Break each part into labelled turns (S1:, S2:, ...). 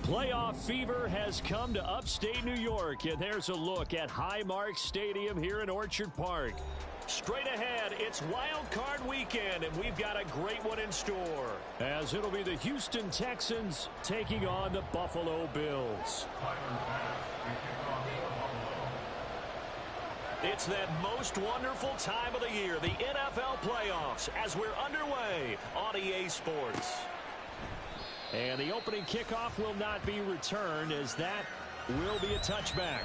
S1: Playoff fever has come to upstate New York, and there's a look at Highmark Stadium here in Orchard Park. Straight ahead, it's Wild Card Weekend, and we've got a great one in store, as it'll be the Houston Texans taking on the Buffalo Bills. It's that most wonderful time of the year, the NFL playoffs, as we're underway on EA Sports. And the opening kickoff will not be returned, as that will be a touchback.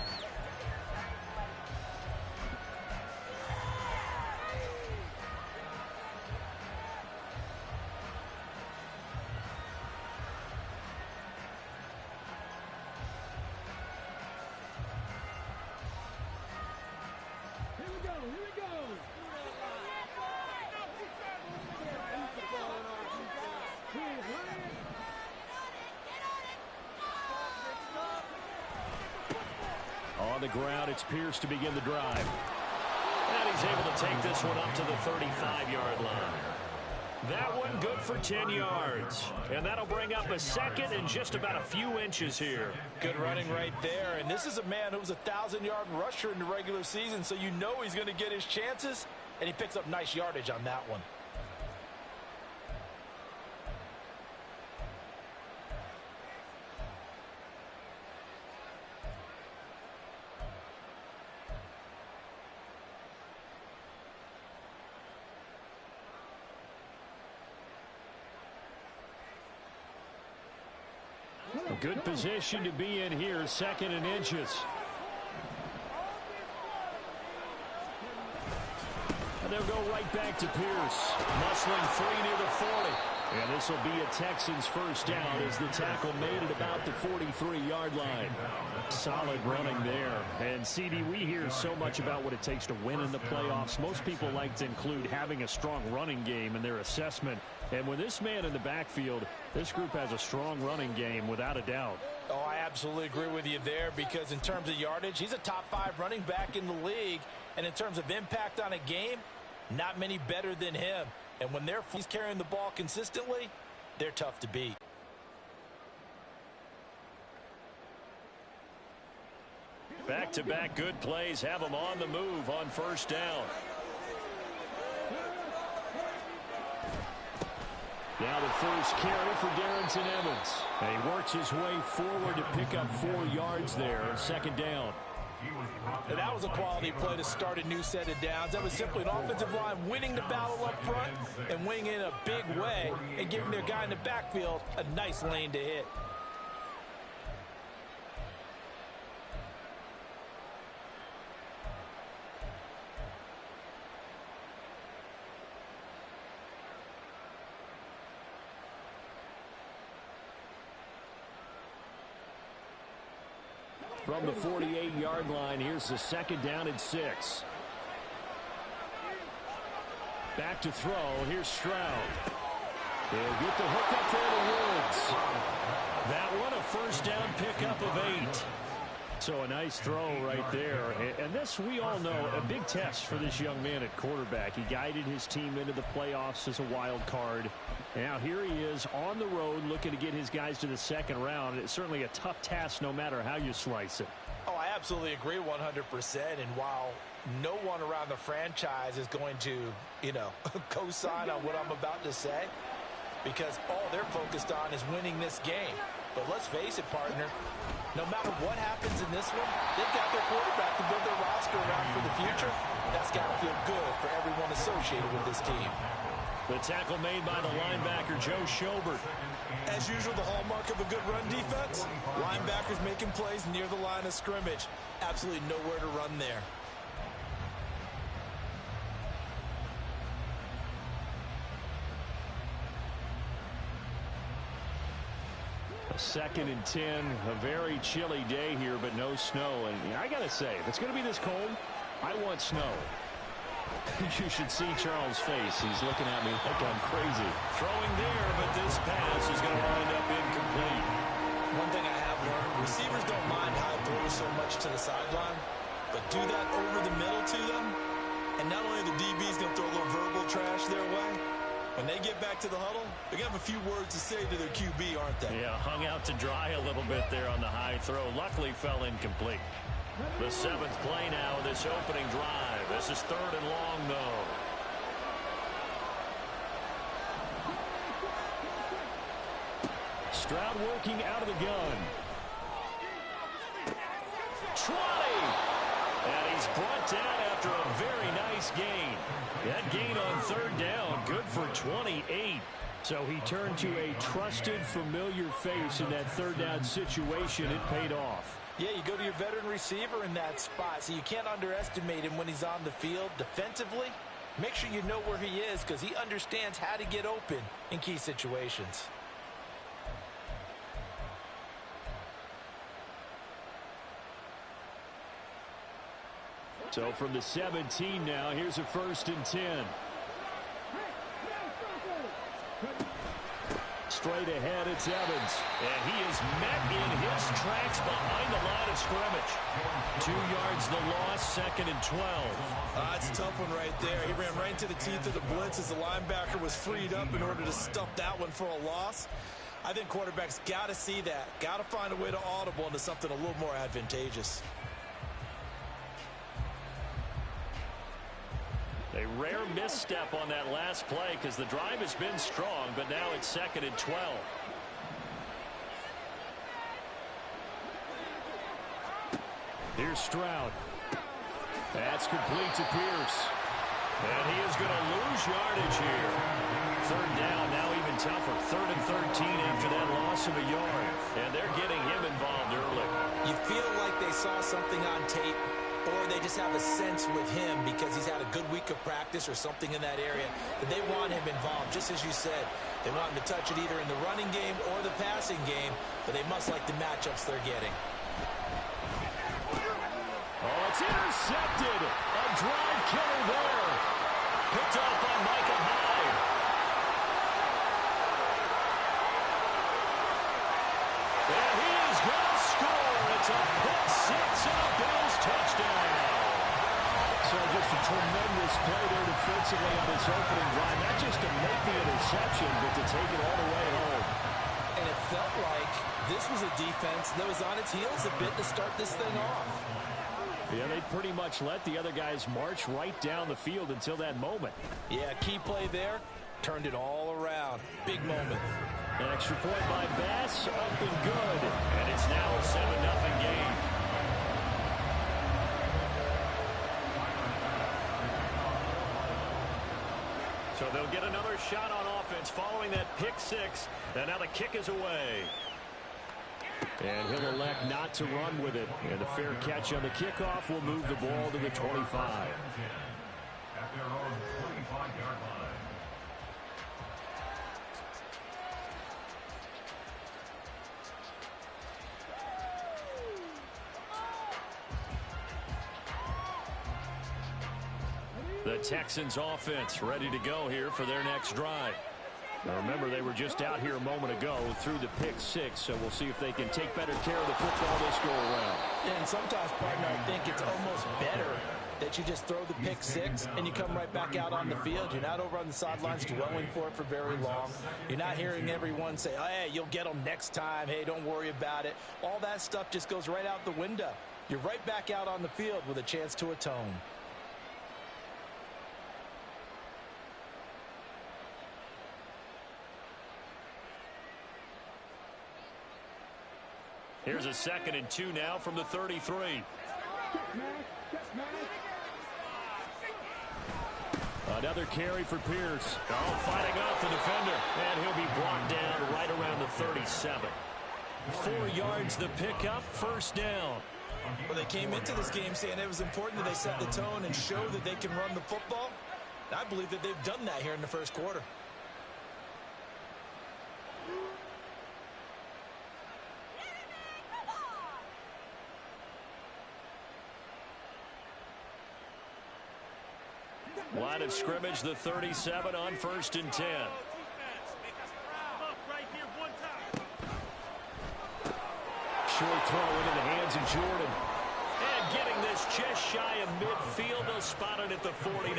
S1: On the ground, it's Pierce to begin the drive. And he's able to take this one up to the 35-yard line. That one good for 10 yards. And that'll bring up a second and just about a few inches here.
S2: Good running right there. And this is a man who was a 1,000-yard rusher in the regular season, so you know he's going to get his chances. And he picks up nice yardage on that one.
S1: Good position to be in here, second and inches. And they'll go right back to Pierce. Muscling free near the 40. And this will be a Texans first down as the tackle made it about the 43-yard line. Solid running there. And, CD, we hear so much about what it takes to win in the playoffs. Most people like to include having a strong running game in their assessment. And with this man in the backfield, this group has a strong running game without a doubt.
S2: Oh, I absolutely agree with you there, because in terms of yardage, he's a top 5 running back in the league. And in terms of impact on a game, not many better than him. And when he's carrying the ball consistently, they're tough to beat.
S1: Back-to-back good plays have them on the move on first down. Now the first carry for Darrington Evans. And he works his way forward to pick up 4 yards there on second down.
S2: And that was a quality play to start a new set of downs. That was simply an offensive line winning the battle up front and winning in a big way and giving their guy in the backfield a nice lane to hit.
S1: From the 48-yard line, here's the second down and 6. Back to throw. Here's Stroud. They'll get the hook up there to Woods. That one a first down pickup of 8. So a nice throw right there. And this, we all know, a big test for this young man at quarterback. He guided his team into the playoffs as a wild card. Now here he is on the road looking to get his guys to the second round. It's certainly a tough task no matter how you slice it.
S2: Oh, I absolutely agree 100%. And while no one around the franchise is going to, co-sign on what I'm about to say, because all they're focused on is winning this game. But let's face it, partner, no matter what happens in this one, they've got their quarterback to build their roster around for the future. That's got to feel good for everyone associated with this team.
S1: The tackle made by the linebacker, Joe Schobert.
S2: As usual, the hallmark of a good run defense, linebackers making plays near the line of scrimmage. Absolutely nowhere to run there.
S1: Second and 10, a very chilly day here, but no snow. And I got to say, if it's going to be this cold, I want snow. You should see Charles' face. He's looking at me like I'm crazy. Throwing there, but this pass is going to wind up incomplete.
S2: One thing I have learned, receivers don't mind how it throws so much to the sideline, but do that over the middle to them, and not only the DB's going to throw a little verbal trash their way, When they get back to the huddle, they have a few words to say to their QB, aren't they?
S1: Yeah, hung out to dry a little bit there on the high throw. Luckily fell incomplete. The 7th play now of this opening drive. This is 3rd and long, though. Stroud working out of the gun. 20! And he's brought down after a very nice gain. That gain on 3rd down, good for 28. So he turned to a trusted, familiar face in that 3rd down situation. It paid off.
S2: Yeah, you go to your veteran receiver in that spot, so you can't underestimate him when he's on the field. Defensively, make sure you know where he is because he understands how to get open in key situations.
S1: So from the 17 now, here's a 1st and 10. Straight ahead, it's Evans. And he is met in his tracks behind the line of scrimmage. 2 yards the loss, 2nd and 12.
S2: That's a tough one right there. He ran right into the teeth of the blitz as the linebacker was freed up in order to stuff that one for a loss. I think quarterbacks got to see that. Got to find a way to audible into something a little more advantageous.
S1: A rare misstep on that last play because the drive has been strong, but now it's 2nd and 12. Here's Stroud. That's complete to Pierce. And he is going to lose yardage here. 3rd down, now even tougher. 3rd and 13 after that loss of a yard. And they're getting him involved early.
S2: You feel like they saw something on tape, or they just have a sense with him because he's had a good week of practice or something in that area that they want him involved, just as you said. They want him to touch it either in the running game or the passing game, but they must like the matchups they're getting.
S1: Oh, it's intercepted. A drive killer there. Picked up by Micah Hyde. And he is going to score. It's a pick six and a Bills touchdown. So just a tremendous play there defensively on this opening drive. Not just to make the interception, but to take it all the way home.
S2: And it felt like this was a defense that was on its heels a bit to start this thing off.
S1: Yeah, they pretty much let the other guys march right down the field until that moment.
S2: Yeah, key play there. Turned it all around. Big moment.
S1: An extra point by Bass, up and good. And it's now a 7-0 game. So they'll get another shot on offense following that pick six. And now the kick is away. And he'll elect not to run with it. And the fair catch on the kickoff will move the ball to the 25. The Texans offense ready to go here for their next drive. Now remember, they were just out here a moment ago through the pick six, so we'll see if they can take better care of the football this go around.
S2: And sometimes, partner, I think it's almost better that you just throw the pick six and you come right back out on the field. You're not over on the sidelines dwelling for it for very long. You're not hearing everyone say, oh, hey, you'll get them next time. Hey, don't worry about it. All that stuff just goes right out the window. You're right back out on the field with a chance to atone.
S1: Here's a 2nd and 2 now from the 33. Another carry for Pierce. Oh, fighting off the defender. And he'll be brought down right around the 37. 4 yards the pickup, 1st down.
S2: Well, they came into this game saying it was important that they set the tone and show that they can run the football. And I believe that they've done that here in the first quarter.
S1: Line of scrimmage, the 37 on 1st and 10. Short throw into the hands of Jordan. And getting this just shy of midfield. They'll spot it at the 49.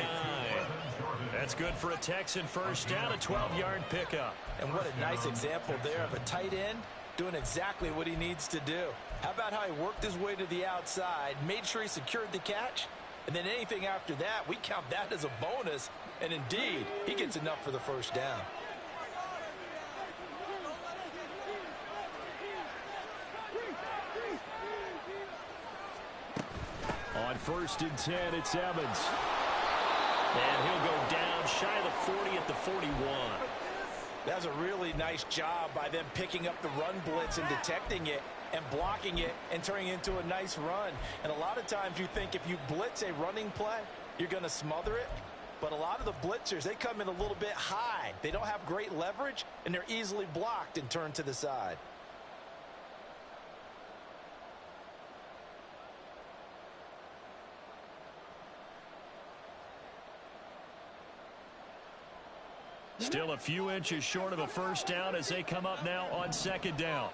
S1: That's good for a Texan first down, a 12-yard pickup.
S2: And what a nice example there of a tight end doing exactly what he needs to do. How about how he worked his way to the outside, made sure he secured the catch, and then anything after that, we count that as a bonus. And indeed, he gets enough for the first down.
S1: On 1st and 10, it's Evans. And he'll go down shy of the 40 at the 41.
S2: That's a really nice job by them picking up the run blitz and detecting it and blocking it and turning it into a nice run. And a lot of times you think if you blitz a running play, you're going to smother it. But a lot of the blitzers, they come in a little bit high. They don't have great leverage, and they're easily blocked and turned to the side.
S1: Still a few inches short of a first down as they come up now on 2nd down.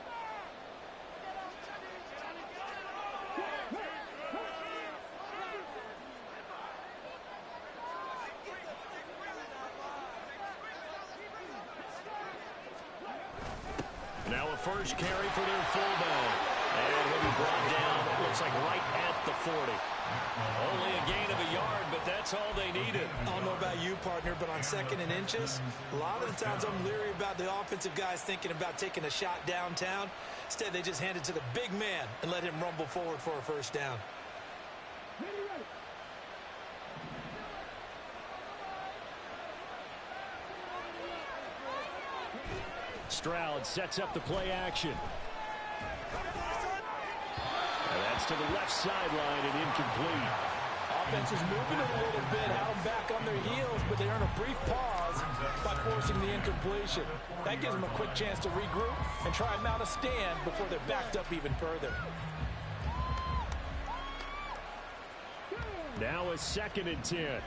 S1: Now a first carry for their fullback. And he'll be brought down, it looks like right at the 40. Only a gain of a yard, but that's all they needed.
S2: I don't know about you, partner, but on 2nd and inches, a lot of the times I'm leery about the offensive guys thinking about taking a shot downtown. Instead, they just hand it to the big man and let him rumble forward for a first down.
S1: Stroud sets up the play action. And that's to the left sideline and incomplete.
S2: Offense is moving a little bit, have them back on their heels, but they earn a brief pause by forcing the incompletion. That gives them a quick chance to regroup and try and mount a stand before they're backed up even further.
S1: Now a 2nd and 10.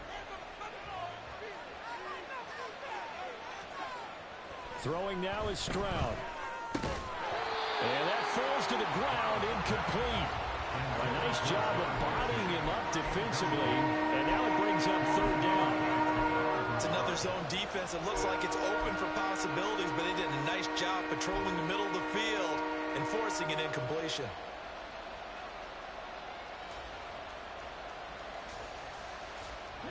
S1: Throwing now is Stroud. And that falls to the ground, incomplete. A nice job of bodying him up defensively, and now it brings up 3rd down.
S2: It's another zone defense. It looks like it's open for possibilities, but they did a nice job patrolling the middle of the field and forcing an incompletion.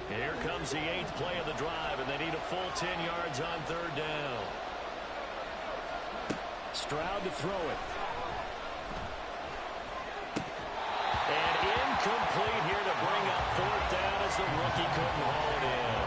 S1: Here comes the 8th play of the drive, and they need a full 10 yards on 3rd down. Stroud to throw it. And incomplete here to bring up 4th down as the rookie couldn't haul it in.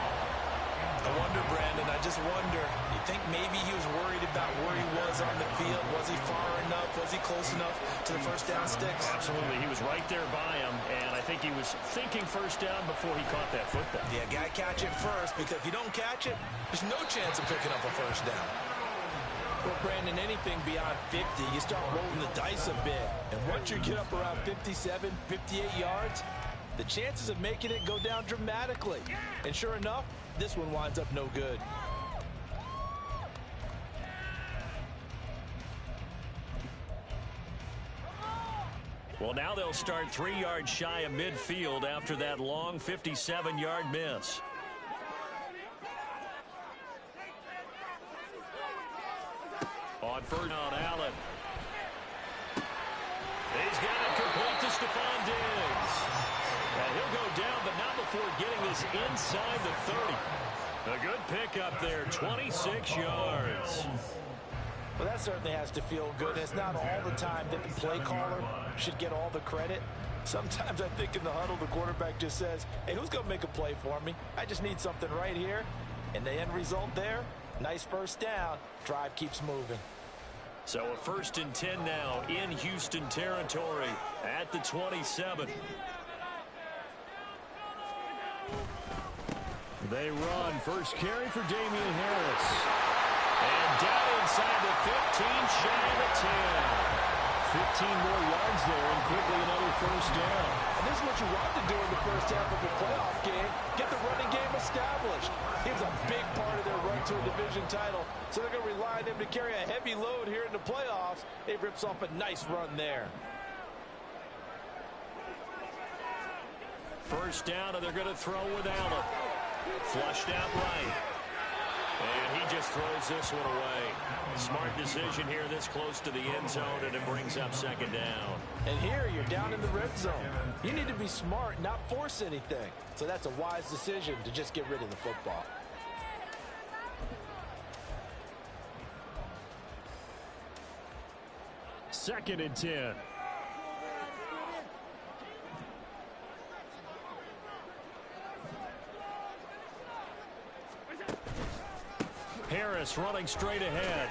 S2: I wonder, Brandon, I just wonder, you think maybe he was worried about where he was on the field? Was he far enough? Was he close enough to the first down sticks?
S1: Absolutely. He was right there by him, and I think he was thinking first down before he caught that football.
S2: Yeah, got to catch it first, because if you don't catch it, there's no chance of picking up a first down. Well, Brandon, anything beyond 50, you start rolling the dice a bit. And once you get up around 57, 58 yards, the chances of making it go down dramatically. And sure enough, this one winds up no good.
S1: Well, now they'll start 3 yards shy of midfield after that long 57-yard miss. On 3rd down, Allen. He's got it complete to Stephon Diggs. And he'll go down, but not before getting this inside the 30. A good pickup there, 26 yards.
S2: Well, that certainly has to feel good. And it's not all the time that the play caller should get all the credit. Sometimes I think in the huddle, the quarterback just says, hey, who's going to make a play for me? I just need something right here. And the end result there, nice first down. Drive keeps moving.
S1: So a 1st and 10 now in Houston territory at the 27. They run. First carry for Damian Harris. And down inside the 15, shy of the 10. 15 more yards there, and quickly another first down.
S2: And this is what you want to do in the first half of a playoff game. Get the running game established. He was a big part of their run to a division title, so they're going to rely on him to carry a heavy load here in the playoffs. He rips off a nice run there.
S1: First down, and they're going to throw with Allen. Flushed out right. And he just throws this one away. Smart decision here this close to the end zone, and it brings up second down.
S2: And here you're down in the red zone. You need to be smart, not force anything. So that's a wise decision to just get rid of the football.
S1: Second and 10. Harris running straight ahead.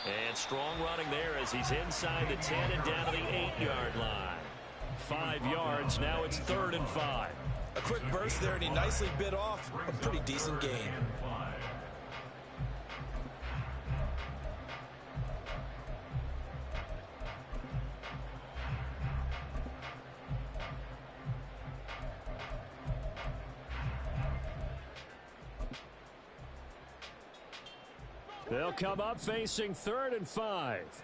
S1: And strong running there as he's inside the 10 and down to the 8-yard line. 5 yards. Now it's 3rd and 5.
S2: A quick burst there, and he nicely bit off a pretty decent gain.
S1: They'll come up facing 3rd and 5.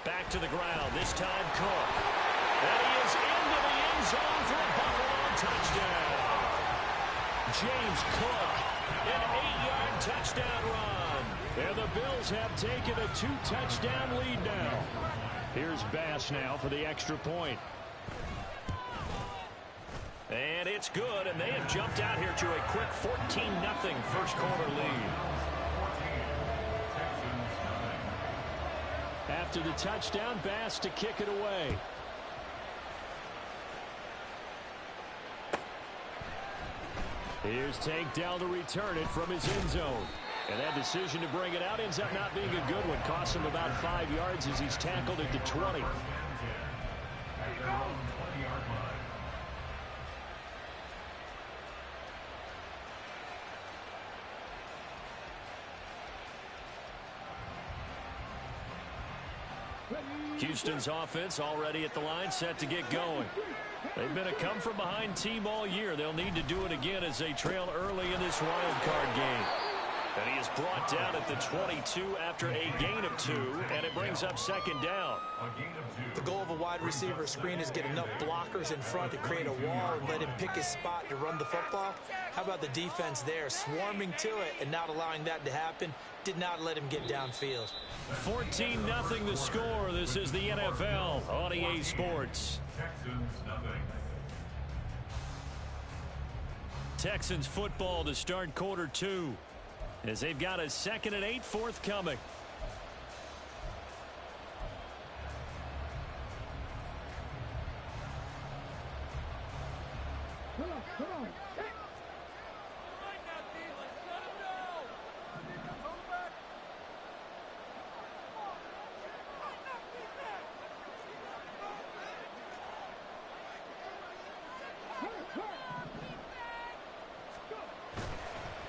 S1: Back to the ground. This time Cook. And he is into the end zone for a Buffalo touchdown. James Cook, an 8-yard touchdown run. And the Bills have taken a 2-touchdown lead now. Here's Bass now for the extra point. And it's good, and they have jumped out here to a quick 14-0 first quarter lead. After the touchdown, Bass to kick it away. Here's Tank Dell to return it from his end zone. And that decision to bring it out ends up not being a good one. Costs him about 5 yards as he's tackled at the 20. Houston's offense already at the line, set to get going. They've been a come-from-behind team all year. They'll need to do it again as they trail early in this wild card game. And he is brought down at the 22 after a gain of 2, and it brings up second down.
S2: The goal of a wide receiver screen is get enough blockers in front to create a wall and let him pick his spot to run the football. How about the defense there, swarming to it and not allowing that to happen? Did not let him get downfield.
S1: 14-0 the score. This is the NFL on EA Sports. Texans football to start quarter 2 as they've got a 2nd and 8 forthcoming.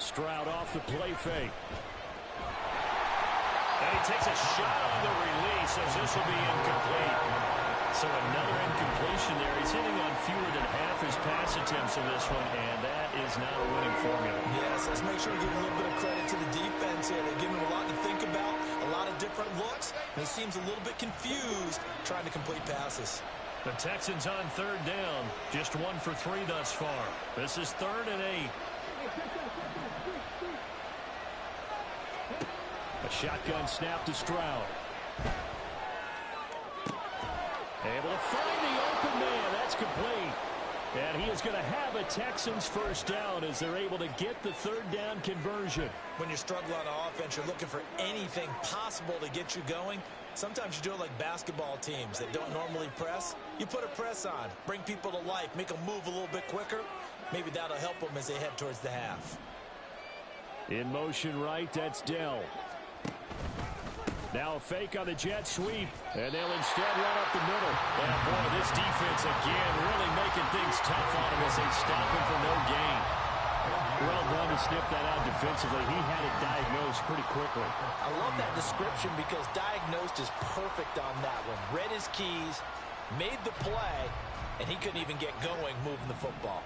S1: Stroud off the play fake. And he takes a shot on the release as this will be incomplete. So another incompletion there. He's hitting on fewer than half his pass attempts in this one, and that is not a winning formula.
S2: Yes, let's make sure we give a little bit of credit to the defense here. They give him a lot to think about, a lot of different looks, and he seems a little bit confused trying to complete passes.
S1: The Texans on 3rd down, just 1 for 3 thus far. This is 3rd and 8. A shotgun snap to Stroud. Able to find the open man. That's complete. And he is going to have a Texans first down as they're able to get the 3rd down conversion.
S2: When you're struggling on offense, you're looking for anything possible to get you going. Sometimes you do it like basketball teams that don't normally press. You put a press on, bring people to life, make them move a little bit quicker. Maybe that'll help them as they head towards the half.
S1: In motion right, that's Dell. Now a fake on the jet sweep, and they'll instead run up the middle. And boy, this defense again really making things tough on him as they stop him for no gain. Well done to sniff that out defensively. He had it diagnosed pretty quickly.
S2: I love that description because diagnosed is perfect on that one. Read his keys, made the play, and he couldn't even get going moving the football.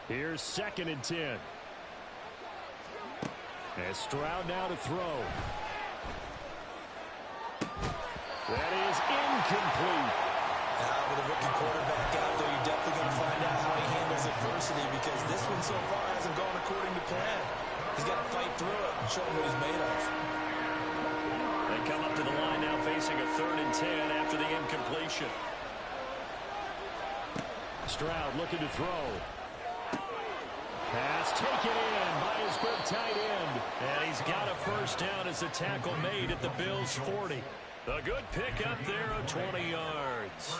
S1: Here's 2nd and 10. And Stroud now to throw. That is incomplete.
S2: With a rookie quarterback out there, you're definitely going to find out how he handles adversity because this one so far hasn't gone according to plan. He's got to fight through it and show him what he's made of.
S1: They come up to the line now facing a 3rd and 10 after the incompletion. Stroud looking to throw. Pass taken in by his big tight end. And he's got a first down as the tackle made at the Bills' 40. A good pick up there of 20 yards.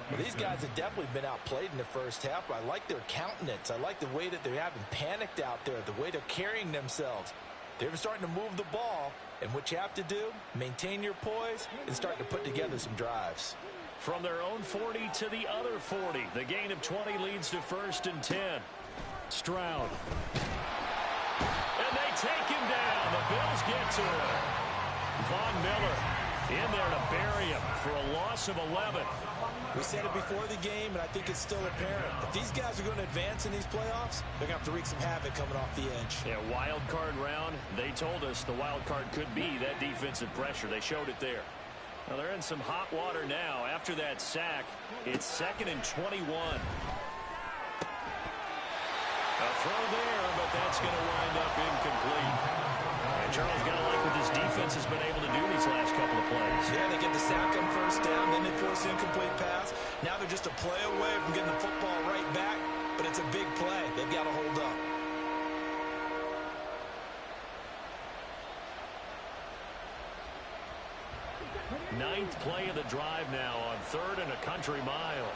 S2: Well, these guys have definitely been outplayed in the first half, but I like their countenance. I like the way that they haven't panicked out there, the way they're carrying themselves. They're starting to move the ball, and what you have to do, maintain your poise and start to put together some drives.
S1: From their own 40 to the other 40, the gain of 20 leads to 1st and 10. Stroud. And they take him down. The Bills get to him. Von Miller in there to bury him for a loss of 11.
S2: We said it before the game, and I think it's still apparent. If these guys are going to advance in these playoffs, they're going to have to wreak some havoc coming off the edge.
S1: Yeah, wild card round. They told us the wild card could be that defensive pressure. They showed it there. Well, they're in some hot water now. After that sack, it's 2nd and 21. A throw there, but that's going to wind up incomplete. And Charles, got to like what this defense has been able to do these last couple of plays.
S2: Yeah, they get the sack on first down, then they force the incomplete pass. Now they're just a play away from getting the football right back, but it's a big play. They've got to hold up.
S1: Ninth play of the drive now on 3rd and a country mile.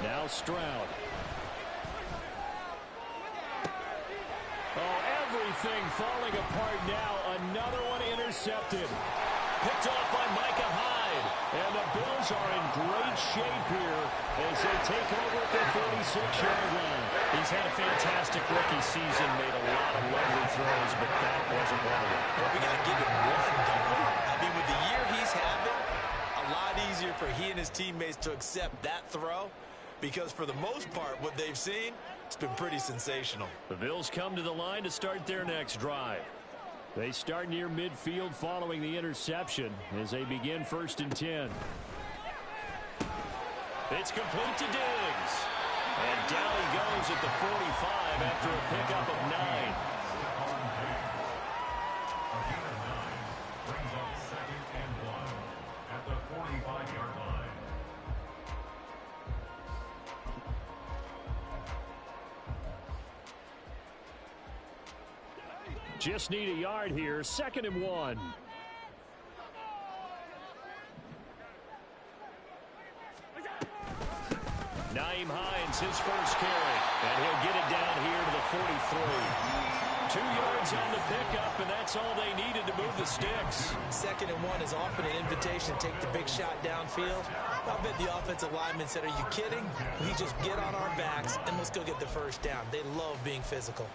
S1: Now Stroud. Oh, everything falling apart now. Another one intercepted. Picked off by Micah Hyde. And the Bills are in great shape here as they take over at the 46-yard line. He's had a fantastic rookie season, made a lot of lovely throws, but that wasn't one of them.
S2: Well, we got to give him one, don't we? I mean, with the year he's having, a lot easier for he and his teammates to accept that throw because for the most part, what they've seen, it's been pretty sensational.
S1: The Bills come to the line to start their next drive. They start near midfield following the interception as they begin 1st and 10. It's complete to Diggs. And down he goes at the 45 after a pickup of 9.
S3: Brings up 2nd and 1 at the 45-yard line.
S1: Just need a yard here. 2nd and 1. Nyheim Hines, his first carry. And he'll get it down here to the 43. 2 yards on the pickup, and that's all they needed to move the sticks.
S2: 2nd and 1 is often an invitation to take the big shot downfield. I bet the offensive linemen said, are you kidding? We just get on our backs and let's go get the first down. They love being physical.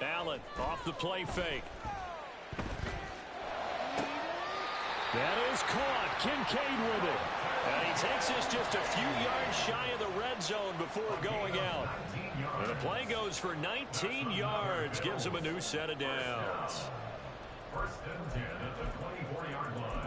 S1: Allen off the play fake. That is caught. Kincaid with it. And he takes this just a few yards shy of the red zone before going out. And the play goes for 19 yards. Gives him a new set of downs.
S3: 1st and 10 at the 24-yard line.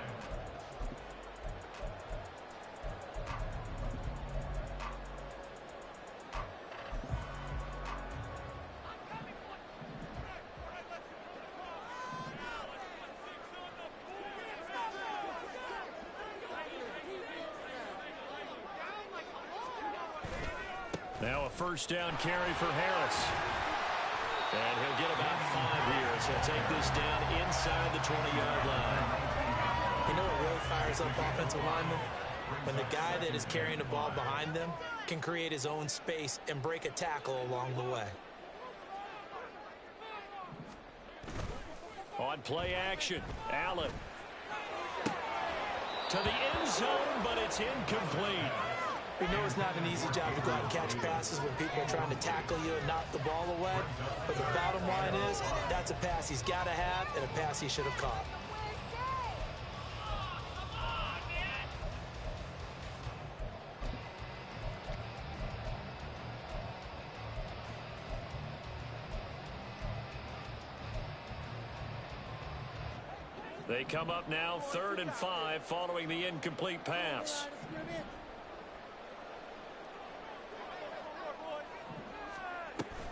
S1: Now a first down carry for Harris. And he'll get about 5 here. So he'll take this down inside the 20-yard line.
S2: You know what really fires up offensive linemen? When the guy that is carrying the ball behind them can create his own space and break a tackle along the way.
S1: On play action, Allen. To the end zone, but it's incomplete.
S2: We know it's not an easy job to go out and catch passes when people are trying to tackle you and knock the ball away. But the bottom line is, that's a pass he's got to have and a pass he should have caught.
S1: They come up now 3rd and 5 following the incomplete pass.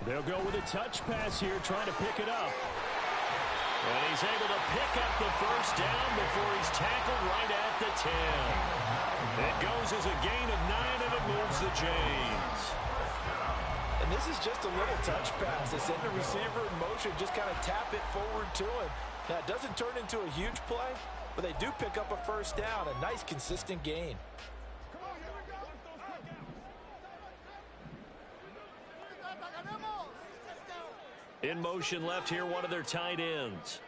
S1: They'll go with a touch pass here, trying to pick it up. And he's able to pick up the first down before he's tackled right at the 10. It goes as a gain of 9, and it moves the chains.
S2: And this is just a little touch pass. They send the receiver in motion, just kind of tap it forward to him. Now, it doesn't turn into a huge play, but they do pick up a first down, a nice, consistent gain.
S1: In motion left here, one of their tight ends.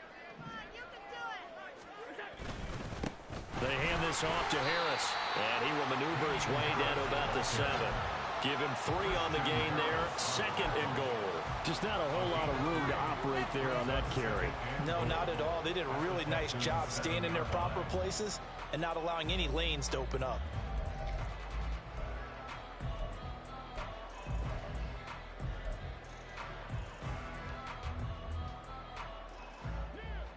S1: They hand this off to Harris, and he will maneuver his way down to about the 7. Give him 3 on the gain there, 2nd and goal. Just not a whole lot of room to operate there on that carry.
S2: No, not at all. They did a really nice job staying in their proper places and not allowing any lanes to open up.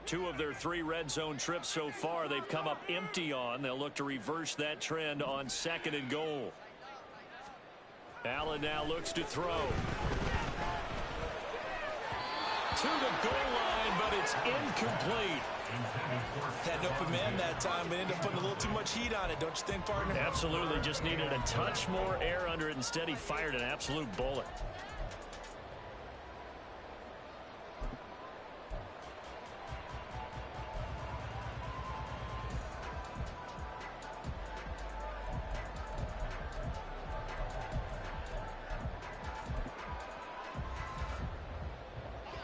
S1: Two of their 3 red zone trips so far, they've come up empty on. They'll look to reverse that trend on 2nd and goal. Allen now looks to throw. To the goal line, but it's incomplete.
S2: Had an open man that time, but ended up putting a little too much heat on it, don't you think, partner?
S1: Absolutely. Just needed a touch more air under it. Instead, he fired an absolute bullet.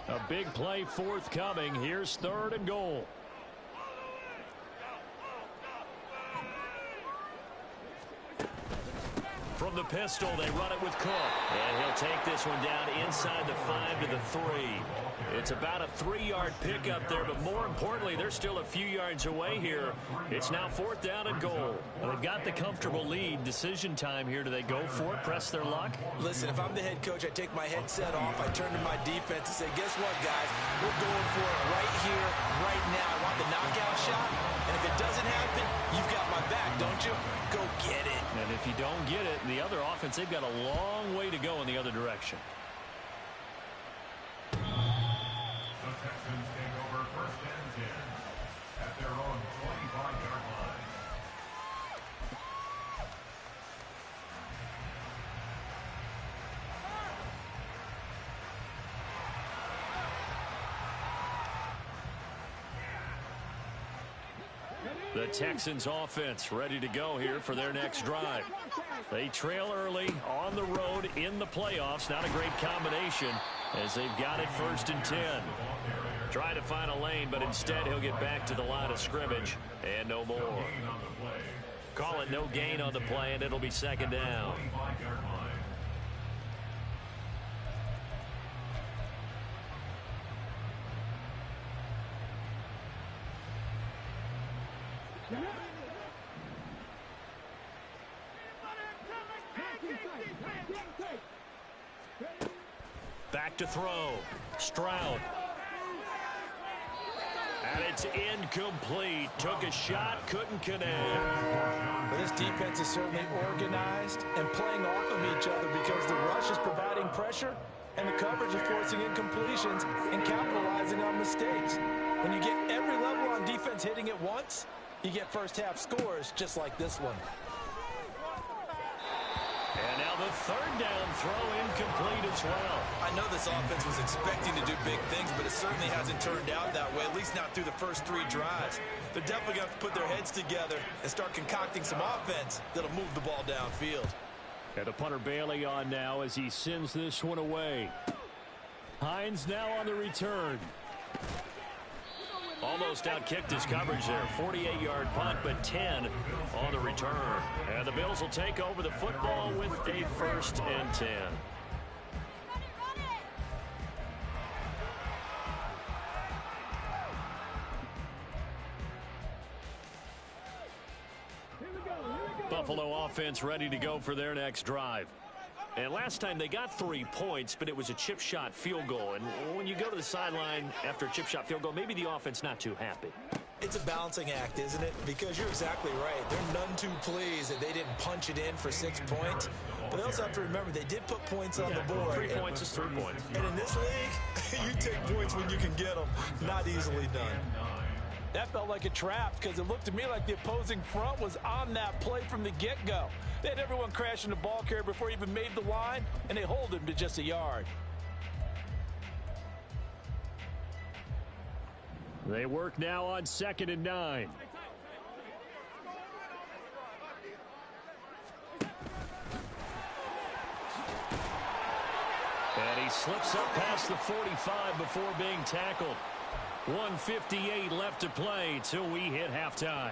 S1: A big play forthcoming. Here's 3rd and goal. From the pistol, they run it with Cook. And he'll take this one down inside the 5 to the 3. It's about a 3-yard pickup there, but more importantly, they're still a few yards away here. It's now 4th down and goal. They've got the comfortable lead. Decision time here. Do they go for it, press their luck?
S2: Listen, if I'm the head coach, I take my headset off. I turn to my defense and say, guess what, guys? We're going for it right here, right now. I want the knockout shot, and if it doesn't happen, you've got my back, don't you? Go get it.
S1: And if you don't get it, the other offense, they've got a long way to go in the other direction.
S3: The Texans take over 1st and 10 at their own 25-yard line.
S1: The Texans offense ready to go here for their next drive. They trail early on the road in the playoffs. Not a great combination as they've got it 1st and 10. Try to find a lane, but instead he'll get back to the line of scrimmage and no more. Call it no gain on the play, and it'll be 2nd down. Back to throw. Stroud. And it's incomplete. Took a shot, couldn't connect.
S2: Well, this defense is certainly organized and playing off of each other because the rush is providing pressure and the coverage is forcing incompletions and capitalizing on mistakes. When you get every level on defense hitting at once, you get first half scores just like this one.
S1: And now the 3rd down throw incomplete as well.
S2: I know this offense was expecting to do big things, but it certainly hasn't turned out that way, at least not through the first 3 drives. They're definitely going to have to put their heads together and start concocting some offense that'll move the ball downfield.
S1: And the punter Bailey on now as he sends this one away. Hines now on the return. Almost outkicked his coverage there. 48-yard punt, but 10 on the return. And the Bills will take over the football with a 1st and 10. Buffalo offense ready to go for their next drive. And last time they got 3 points, but it was a chip shot field goal. And when you go to the sideline after a chip shot field goal, maybe the offense not too happy.
S2: It's a balancing act, isn't it? Because you're exactly right. They're none too pleased that they didn't punch it in for 6 points. But they also have to remember they did put points on the board.
S1: 3 points is 3 points.
S2: And in this league, you take points when you can get them. Not easily done. That felt like a trap because it looked to me like the opposing front was on that play from the get-go. They had everyone crashing the ball carrier before he even made the line, and they hold him to just a yard.
S1: They work now on 2nd and 9. And he slips up past the 45 before being tackled. 1:58 left to play till we hit halftime.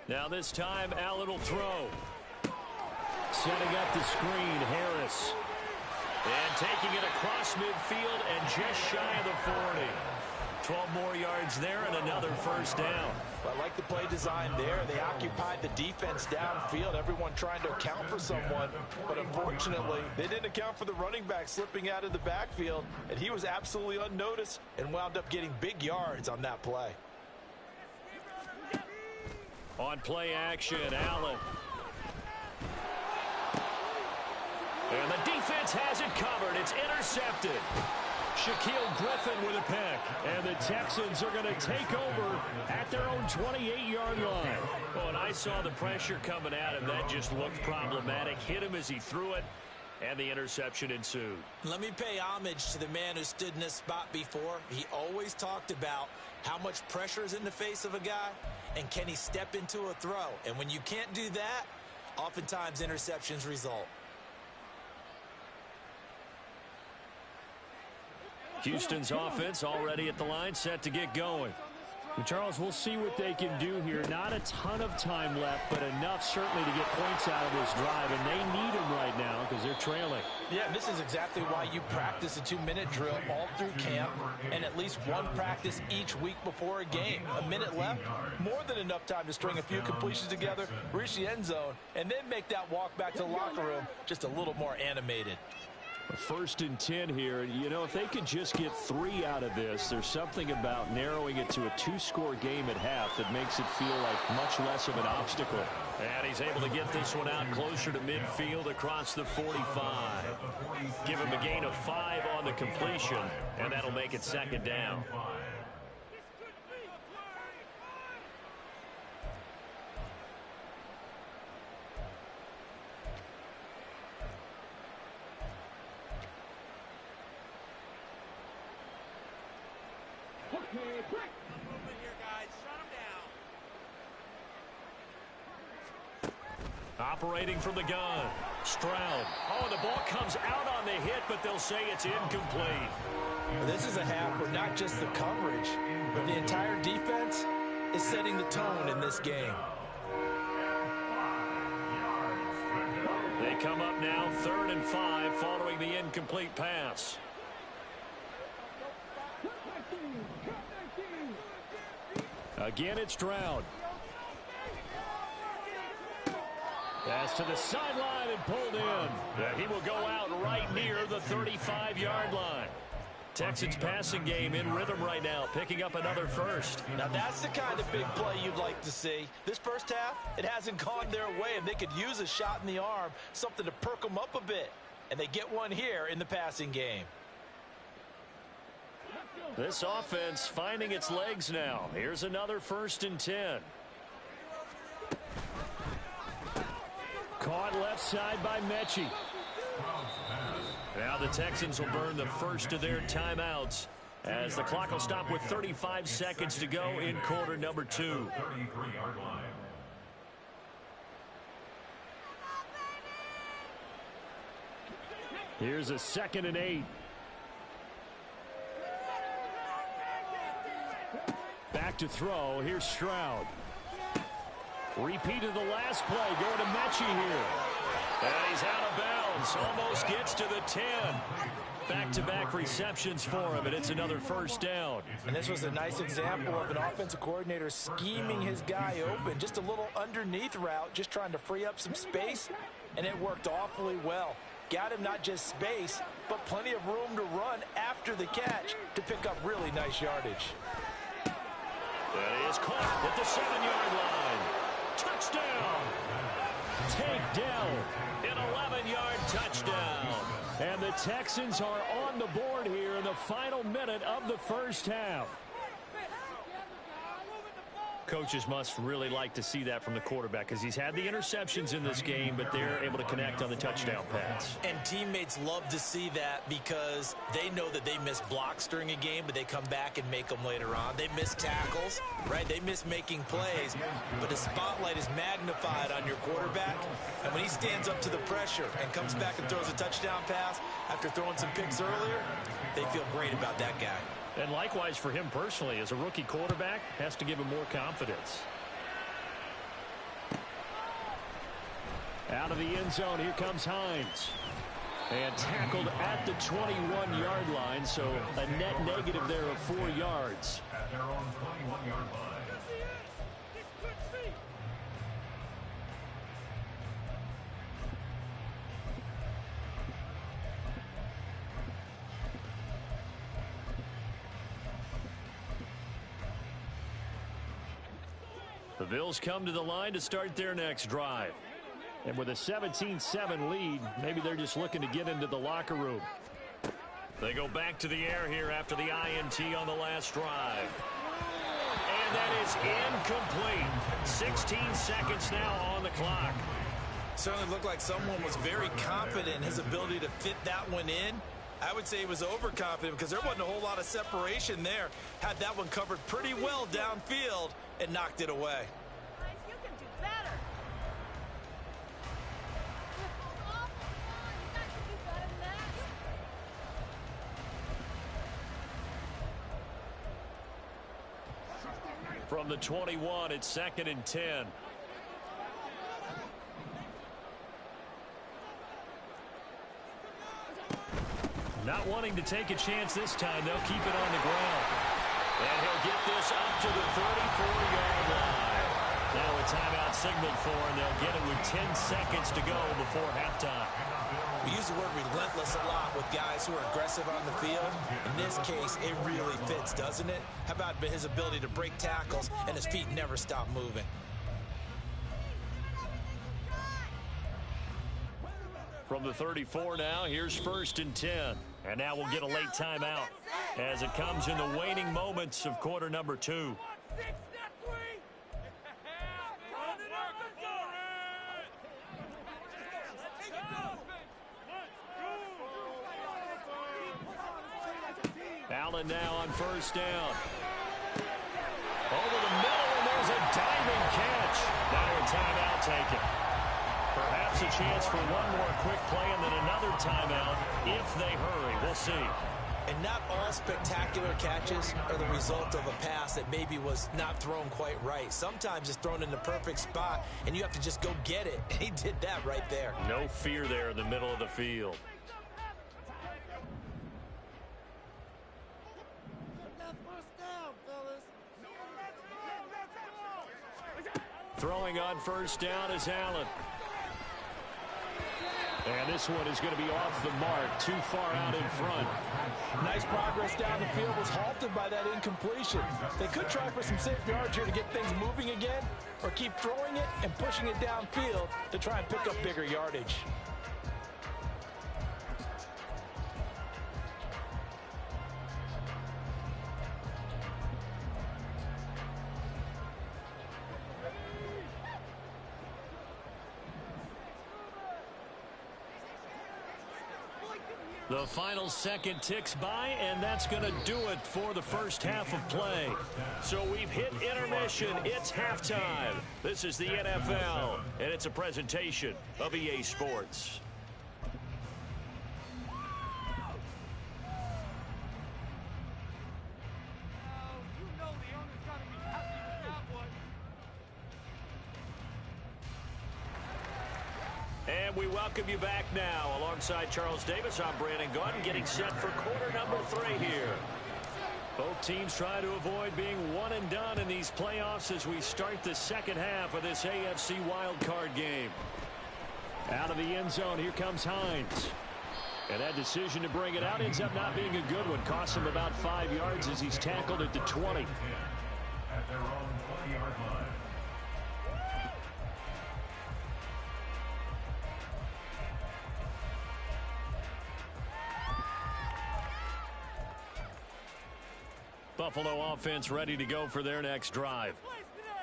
S1: Now this time Allen will throw. Setting up the screen, Harris. And taking it across midfield and just shy of the 40. 12 more yards there and another 1st down.
S2: I like the play design there. They occupied the defense downfield, everyone trying to account for someone. But unfortunately, they didn't account for the running back slipping out of the backfield. And he was absolutely unnoticed and wound up getting big yards on that play.
S1: On play action, Allen. And the defense has it covered. It's intercepted. Shaquille Griffin with a pick. And the Texans are going to take over at their own 28-yard line. Oh, and I saw the pressure coming at him. That just looked problematic. Hit him as he threw it. And the interception ensued.
S2: Let me pay homage to the man who stood in this spot before. He always talked about how much pressure is in the face of a guy and can he step into a throw. And when you can't do that, oftentimes interceptions result.
S1: Houston's offense already at the line, set to get going. And Charles, we'll see what they can do here. Not a ton of time left, but enough certainly to get points out of this drive, and they need them right now because they're trailing.
S2: Yeah, this is exactly why you practice a 2-minute drill all through camp and at least one practice each week before a game. A minute left, more than enough time to string a few completions together, reach the end zone, and then make that walk back to the locker room just a little more animated.
S1: 1st and 10 here. You know, if they could just get 3 out of this, there's something about narrowing it to a 2-score game at half that makes it feel like much less of an obstacle. And he's able to get this one out closer to midfield across the 45. Give him a gain of 5 on the completion, and that'll make it 2nd down. Operating from the gun, Stroud. Oh, the ball comes out on the hit, but they'll say it's incomplete.
S2: This is a half where not just the coverage, but the entire defense is setting the tone in this game.
S1: They come up now 3rd and 5 following the incomplete pass. Again, it's Stroud. Pass to the sideline and pulled in. He will go out right near the 35-yard line. Texans passing game in rhythm right now, picking up another 1st.
S2: Now that's the kind of big play you'd like to see. This first half, it hasn't gone their way, and they could use a shot in the arm, something to perk them up a bit. And they get one here in the passing game.
S1: This offense finding its legs now. Here's another 1st and 10. Caught left side by Mechie. Now the Texans will burn the first of their timeouts as the clock will stop with 35 seconds to go in quarter number 2.
S3: 33-yard line.
S1: Here's a 2nd and 8. Back to throw. Here's Stroud. Repeat of the last play. Going to Mechie here. And he's out of bounds. Almost gets to the 10. Back-to-back receptions for him, and it's another 1st down.
S2: And this was a nice example of an offensive coordinator scheming his guy open. Just a little underneath route, just trying to free up some space, and it worked awfully well. Got him not just space, but plenty of room to run after the catch to pick up really nice yardage.
S1: That is caught at the 7-yard line. Touchdown! Takedown. An 11-yard touchdown. And the Texans are on the board here in the final minute of the first half. Coaches must really like to see that from the quarterback because he's had the interceptions in this game, but they're able to connect on the touchdown pass.
S2: And teammates love to see that because they know that they miss blocks during a game, but they come back and make them later on. They miss tackles, right? They miss making plays, but the spotlight is magnified on your quarterback. And when he stands up to the pressure and comes back and throws a touchdown pass after throwing some picks earlier, they feel great about that guy.
S1: And likewise for him personally, as a rookie quarterback, has to give him more confidence. Out of the end zone, here comes Hines. And tackled at the 21-yard line, so a net negative there of 4 yards.
S3: At their own 21-yard line.
S1: The Bills come to the line to start their next drive. And with a 17-7 lead, maybe they're just looking to get into the locker room. They go back to the air here after the INT on the last drive. And that is incomplete. 16 seconds now on the clock.
S2: Certainly looked like someone was very confident in his ability to fit that one in. I would say he was overconfident because there wasn't a whole lot of separation there. Had that one covered pretty well downfield and knocked it away.
S4: You can do better.
S1: From the 21, it's 2nd and 10. Not wanting to take a chance this time, they'll keep it on the ground. And he'll get this up to the 34-yard line. Now a timeout signaled for, and they'll get it with 10 seconds to go before halftime.
S2: We use the word relentless a lot with guys who are aggressive on the field. In this case, it really fits, doesn't it? How about his ability to break tackles and his feet never stop moving?
S1: From the 34 now, here's 1st and 10. And now we'll get a late timeout as it comes in the waning moments of quarter number 2. Allen now on 1st down. Over the middle, and there's a diving catch. Now a timeout taken. Perhaps a chance for one more quick play and then another timeout if they hurry. We'll see.
S2: And not all spectacular catches are the result of a pass that maybe was not thrown quite right. Sometimes it's thrown in the perfect spot, and you have to just go get it. He did that right there.
S1: No fear there in the middle of the field. Throwing on 1st down is Allen. And this one is going to be off the mark, too far out in front.
S2: Nice progress down the field was halted by that incompletion. They could try for some safe yards here to get things moving again, or keep throwing it and pushing it downfield to try and pick up bigger yardage.
S1: The final second ticks by, and that's going to do it for the first half of play. So we've hit intermission. It's halftime. This is the NFL, and it's a presentation of EA Sports. And we welcome you back now. Alongside Charles Davis, I'm Brandon Gunn, getting set for quarter number 3 here. Both teams try to avoid being one and done in these playoffs as we start the second half of this AFC wildcard game. Out of the end zone, here comes Hines. And that decision to bring it out ends up not being a good one. Costs him about 5 yards as he's tackled at the 20.
S3: At their own 20-yard line.
S1: Buffalo offense ready to go for their next drive.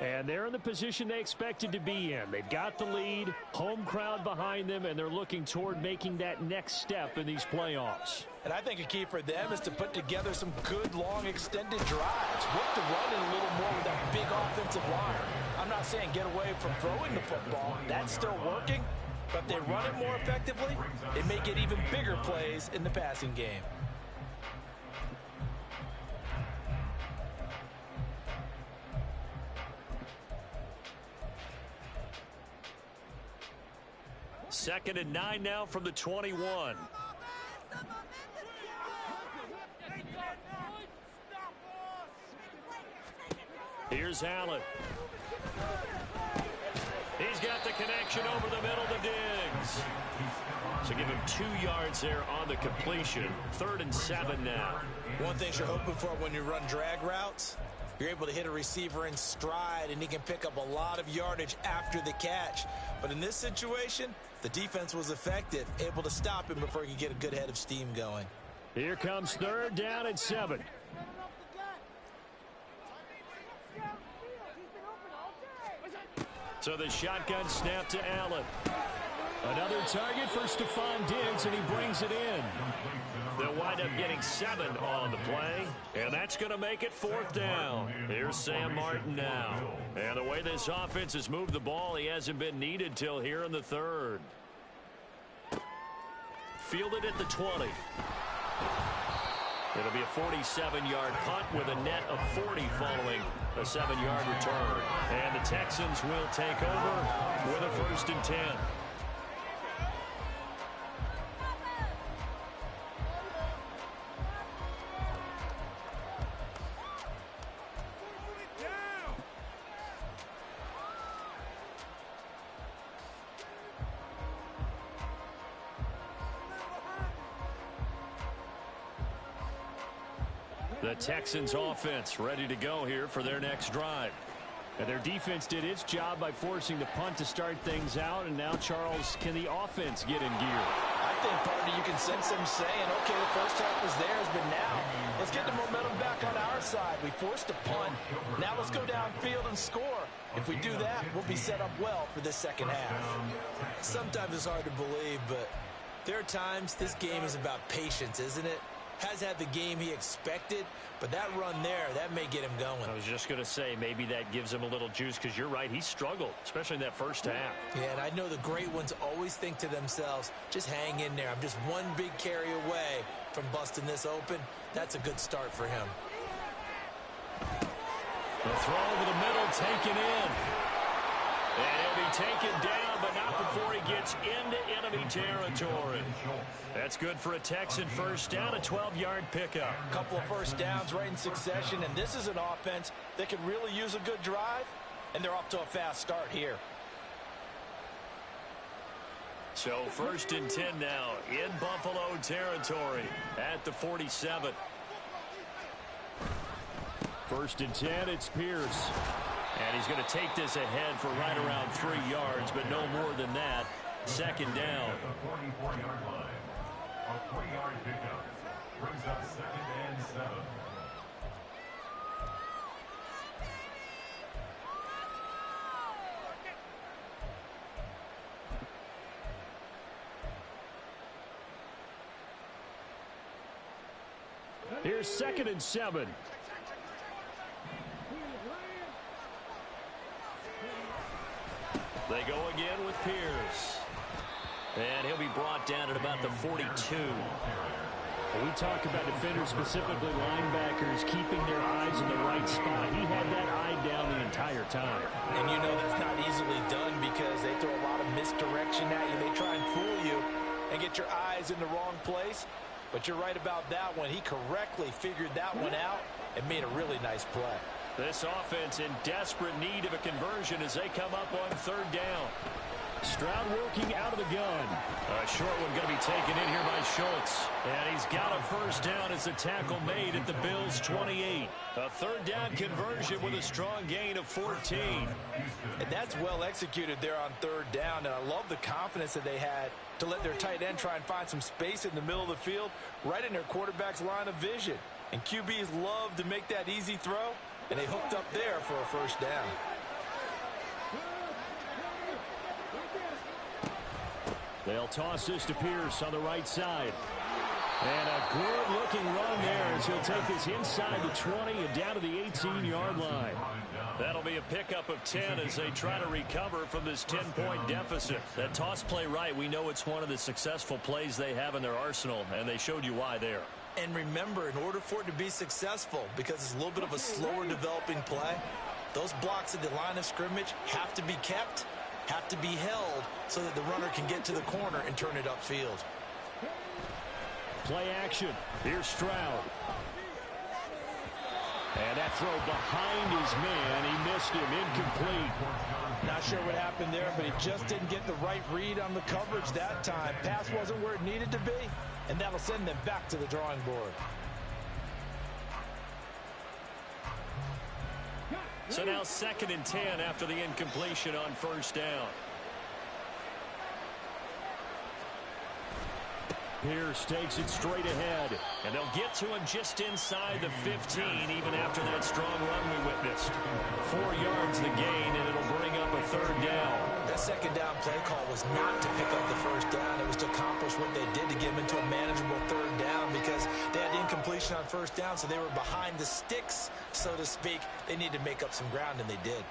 S1: And they're in the position they expected to be in. They've got the lead, home crowd behind them, and they're looking toward making that next step in these playoffs.
S2: And I think a key for them is to put together some good, long, extended drives. Work to run it a little more with that big offensive line. I'm not saying get away from throwing the football. That's still working. But if they run it more effectively, they may get even bigger plays in the passing game.
S1: Second and 9 now from the 21. Here's Allen. He's got the connection over the middle to Diggs. So give him 2 yards there on the completion. 3rd and 7 now.
S2: One thing you're hoping for when you run drag routes, you're able to hit a receiver in stride, and he can pick up a lot of yardage after the catch. But in this situation, the defense was effective, able to stop him before he could get a good head of steam going.
S1: Here comes 3rd down and 7. So the shotgun snap to Allen. Another target for Stephon Diggs, and he brings it in. They'll wind up getting 7 on the play, and that's going to make it 4th down. Here's Sam Martin now. And the way this offense has moved the ball, he hasn't been needed till here in the 3rd. Fielded at the 20. It'll be a 47-yard punt with a net of 40 following a 7-yard return. And the Texans will take over with a 1st and 10. The Texans offense ready to go here for their next drive. And their defense did its job by forcing the punt to start things out. And now, Charles, can the offense get in gear?
S2: I think, partner, you can sense them saying, okay, the first half was theirs, but now let's get the momentum back on our side. We forced a punt. Now let's go downfield and score. If we do that, we'll be set up well for this second half. Sometimes it's hard to believe, but there are times this game is about patience, isn't it? Has had the game he expected, but that run there, that may get him going.
S1: I was just going to say, maybe that gives him a little juice, because you're right, he struggled, especially in that first half.
S2: Yeah, and I know the great ones always think to themselves, just hang in there. I'm just one big carry away from busting this open. That's a good start for him.
S1: The throw over the middle, taken in. And he'll be taken down, but not before he gets into enemy territory. That's good for a Texan first down, a 12-yard pickup.
S2: A couple of first downs right in succession, and this is an offense that could really use a good drive, and they're off to a fast start here.
S1: So 1st and 10 now in Buffalo territory at the 47. 1st and 10, it's Pierce. And he's going to take this ahead for right around 3 yards, but no more than that. 2nd down.
S3: At the 44-yard line. A 3-yard pickup brings up 2nd and 7.
S1: Here's 2nd and 7. They go again with Pierce. And he'll be brought down at about the 42. When we talk about defenders, specifically linebackers, keeping their eyes in the right spot. He had that eye down the entire time.
S2: And you know that's not easily done because they throw a lot of misdirection at you. They try and fool you and get your eyes in the wrong place. But you're right about that one. He correctly figured that one out and made a really nice play.
S1: This offense in desperate need of a conversion as they come up on 3rd down. Stroud working out of the gun. A short one going to be taken in here by Schultz. And he's got a 1st down as the tackle made at the Bills' 28. A 3rd down conversion with a strong gain of 14.
S2: And that's well executed there on 3rd down. And I love the confidence that they had to let their tight end try and find some space in the middle of the field, right in their quarterback's line of vision. And QBs love to make that easy throw, and they hooked up there for a 1st down.
S1: They'll toss this to Pierce on the right side. And a good-looking run there as he'll take this inside the 20 and down to the 18-yard line. That'll be a pickup of 10 as they try to recover from this 10-point deficit. That toss play right, we know it's one of the successful plays they have in their arsenal, and they showed you why there.
S2: And remember, in order for it to be successful, because it's a little bit of a slower developing play, those blocks at the line of scrimmage have to be kept, have to be held so that the runner can get to the corner and turn it upfield.
S1: Play action. Here's Stroud. And that throw behind his man. He missed him. Incomplete.
S2: Not sure what happened there, but he just didn't get the right read on the coverage that time. Pass wasn't where it needed to be, and that'll send them back to the drawing board.
S1: So now 2nd and 10 after the incompletion on 1st down. Pierce takes it straight ahead, and they'll get to him just inside the 15, even after that strong run we witnessed. 4 yards the gain, and it'll bring up a 3rd down.
S2: That 2nd down play call was not to pick up the 1st down. It was to accomplish what they did to get him into a manageable 3rd down because they had incompletion on 1st down, so they were behind the sticks, so to speak. They needed to make up some ground, and they did.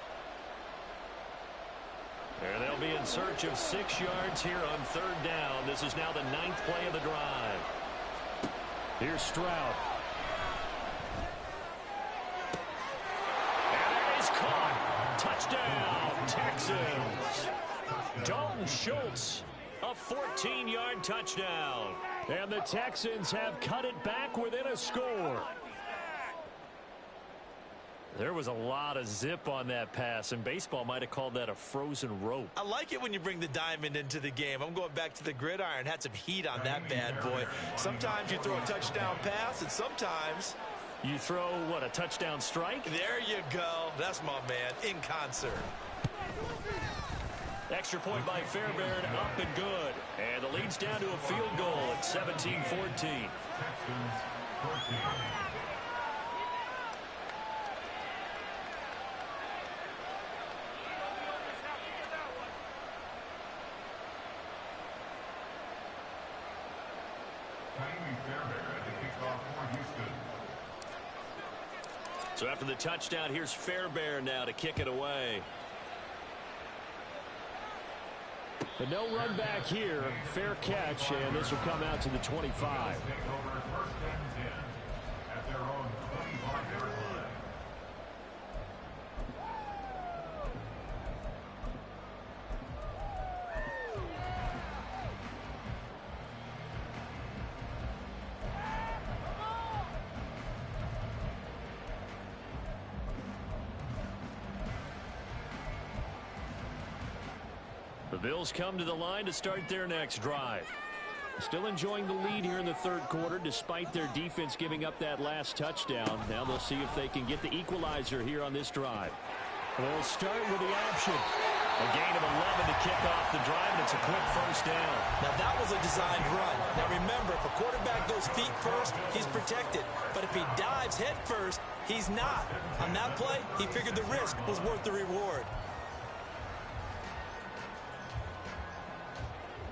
S1: And they'll be in search of 6 yards here on 3rd down. This is now the 9th play of the drive. Here's Stroud. And it is caught. Touchdown, Texans. Dalton Schultz, a 14-yard touchdown. And the Texans have cut it back within a score. There was a lot of zip on that pass, and baseball might have called that a frozen rope.
S2: I like it when you bring the diamond into the game. I'm going back to the gridiron. Had some heat on that bad boy. Sometimes you throw a touchdown pass, and sometimes
S1: you throw, what, a touchdown strike?
S2: There you go. That's my man, in concert.
S1: Extra point by Fairbairn, up and good. And the lead's down to a field goal at 17-14. So after the touchdown, here's Fairbairn now to kick it away. But no run back here. Fair catch, and this will come out to the 25. The Bills come to the line to start their next drive. Still enjoying the lead here in the 3rd quarter despite their defense giving up that last touchdown. Now they'll see if they can get the equalizer here on this drive. They'll start with the option. A gain of 11 to kick off the drive, and it's a quick 1st down.
S2: Now that was a designed run. Now remember, if a quarterback goes feet first, he's protected. But if he dives head first, he's not. On that play, he figured the risk was worth the reward.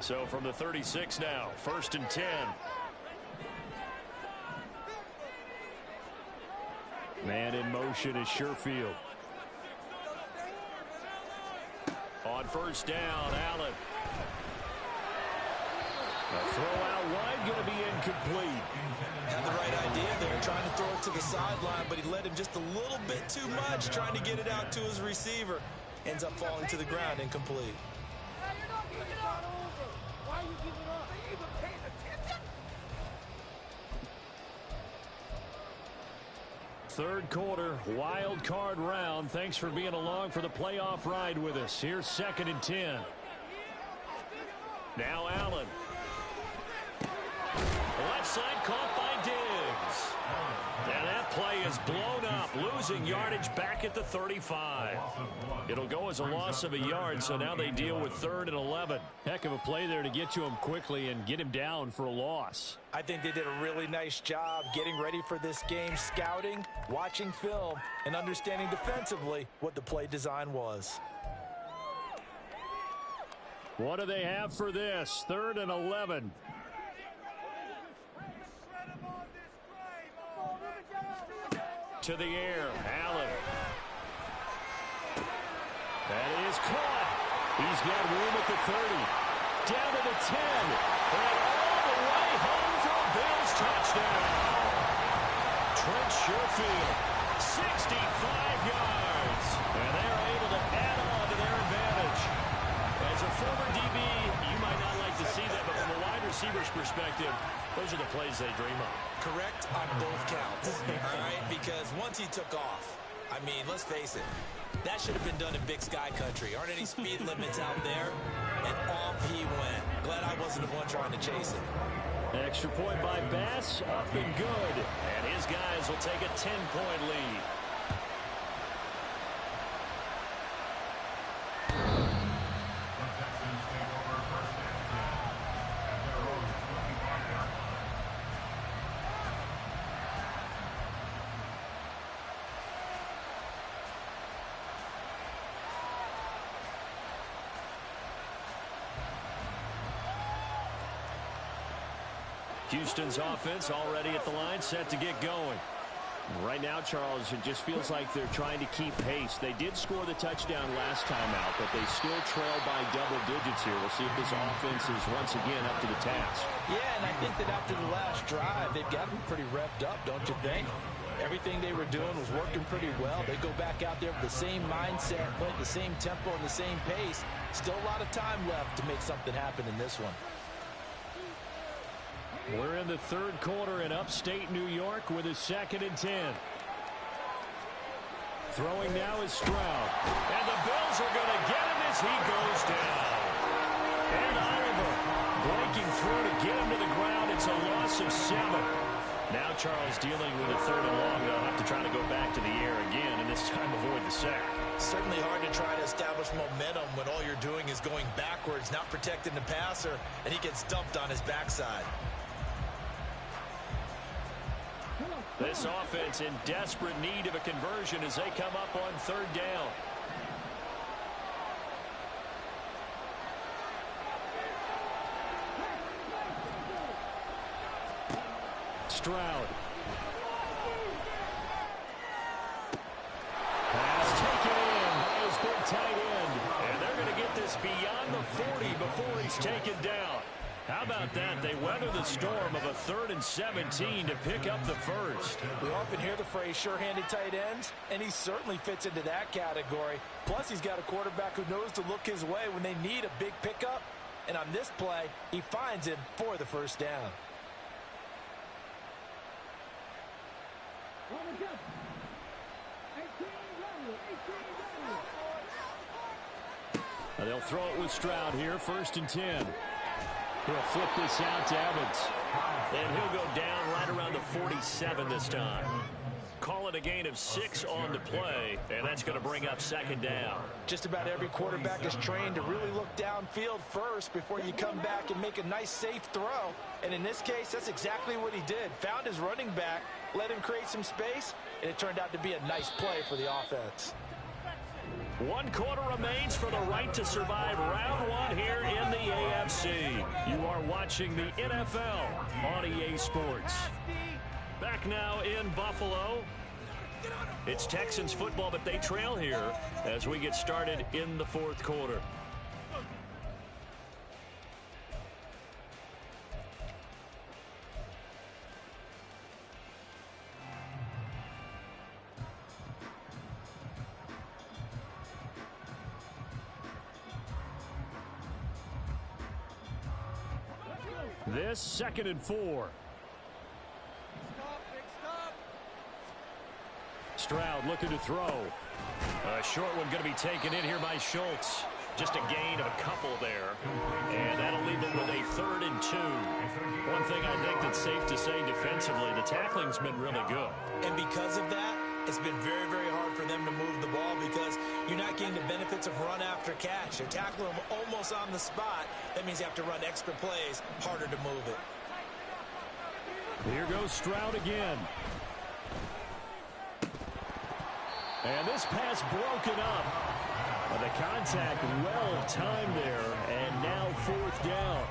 S1: So from the 36 now, 1st and 10. Man in motion is Sherfield. On first down, Allen. A throw out wide, going to be incomplete.
S2: Had the right idea there, trying to throw it to the sideline, but he led him just a little bit too much, trying to get it out to his receiver. Ends up falling to the ground, incomplete.
S1: Third quarter, wild card round. Thanks for being along for the playoff ride with us. Here's 2nd and 10. Now Allen. Left side caught by Diggs. And that play is blown up, losing yardage back at the 35. It'll go as a loss of a yard, so now they deal with 3rd and 11. Heck of a play there to get to him quickly and get him down for a loss.
S2: I think they did a really nice job getting ready for this game, scouting, watching film, and understanding defensively what the play design was.
S1: What do they have for this? 3rd and 11. To the air, Allen. That is caught. He's got room at the 30. Down to the 10. And all the way home for a Bills touchdown. Trent Sherfield, 65 yards. And they're able to add on to their advantage. As a former DB, you might not like to see that, but from a wide receiver's perspective, those are the plays they dream of.
S2: Correct on both counts, all right? Because once he took off, I mean, let's face it, that should have been done in Big Sky Country. Aren't any speed limits out there? And off he went. Glad I wasn't the one trying to chase it.
S1: Extra point by Bass, up and good. And his guys will take a 10-point lead.
S3: The Texans take over 1st and 10 at their own 25-yard line.
S1: Houston's offense already at the line, set to get going. Right now, Charles, it just feels like they're trying to keep pace. They did score the touchdown last time out, but they still trail by double digits here. We'll see if this offense is once again up to the task.
S2: Yeah, and I think that after the last drive, they've got them pretty revved up, don't you think? Everything they were doing was working pretty well. They go back out there with the same mindset, playing the same tempo and the same pace. Still a lot of time left to make something happen in this one.
S1: We're in the 3rd quarter in upstate New York with a 2nd and 10. Throwing now is Stroud. And the Bills are going to get him as he goes down. And Oliver breaking through to get him to the ground. It's a loss of 7. Now Charles dealing with a 3rd and long. They'll have to try to go back to the air again, and this time avoid the sack.
S2: Certainly hard to try to establish momentum when all you're doing is going backwards, not protecting the passer, and he gets dumped on his backside.
S1: This offense in desperate need of a conversion as they come up on 3rd down. Stroud. Pass taken in by his big tight end. And they're going to get this beyond the 40 before he's taken down. How about that? They weather the storm of a 3rd and 17 to pick up the 1st.
S2: We often hear the phrase sure-handed tight ends, and he certainly fits into that category. Plus, he's got a quarterback who knows to look his way when they need a big pickup. And on this play, he finds him for the 1st down.
S1: They'll throw it with Stroud here, 1st and 10. He'll flip this out to Evans. And he'll go down right around the 47 this time. Call it a gain of 6 on the play, and that's going to bring up 2nd down.
S2: Just about every quarterback is trained to really look downfield first before you come back and make a nice, safe throw. And in this case, that's exactly what he did. Found his running back, let him create some space, and it turned out to be a nice play for the offense.
S1: 1 quarter remains for the right to survive round 1 here in the AFC. You are watching the NFL on EA Sports. Back now in Buffalo. It's Texans football, but they trail here as we get started in the fourth quarter. This 2nd and 4. Stroud looking to throw. A short one going to be taken in here by Schultz. Just a gain of a couple there. And that'll leave them with a 3rd and 2. One thing I think that's safe to say defensively, the tackling's been really good.
S2: And because of that, it's been very, very hard for them to move the ball because you're not getting the benefits of run after catch. You're tackling them almost on the spot. That means you have to run extra plays, harder to move it.
S1: Here goes Stroud again. And this pass broken up. The contact well timed there, and now 4th down.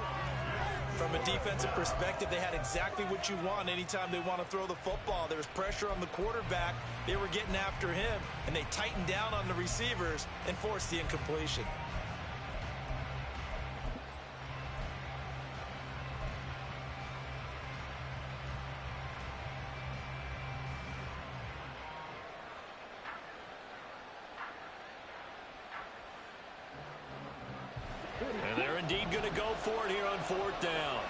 S2: From a defensive perspective, they had exactly what you want anytime they want to throw the football. There was pressure on the quarterback. They were getting after him, and they tightened down on the receivers and forced the incompletion.
S1: And they're indeed going to go for it here on 4th down.